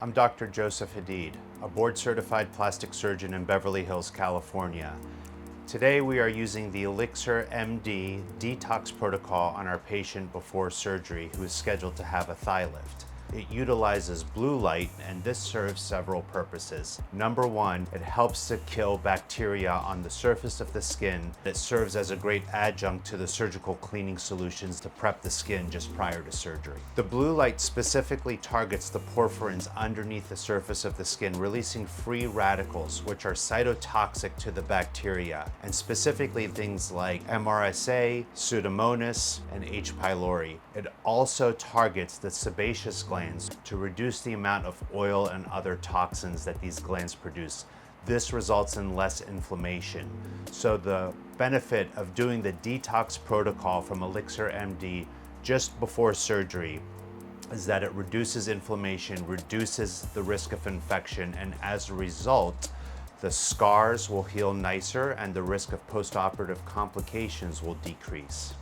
I'm Dr. Josef Hadeed, a board-certified plastic surgeon in Beverly Hills, California. Today we are using the ELIXIR MD detox protocol on our patient before surgery who is scheduled to have a thigh lift. It utilizes blue light, and this serves several purposes. Number one, it helps to kill bacteria on the surface of the skin. It serves as a great adjunct to the surgical cleaning solutions to prep the skin just prior to surgery. The blue light specifically targets the porphyrins underneath the surface of the skin, releasing free radicals, which are cytotoxic to the bacteria, and specifically things like MRSA, Pseudomonas, and H. pylori. It also targets the sebaceous glands to reduce the amount of oil and other toxins that these glands produce. This results in less inflammation. So the benefit of doing the detox protocol from ELIXIR MD just before surgery is that it reduces inflammation, reduces the risk of infection, and as a result, the scars will heal nicer and the risk of postoperative complications will decrease.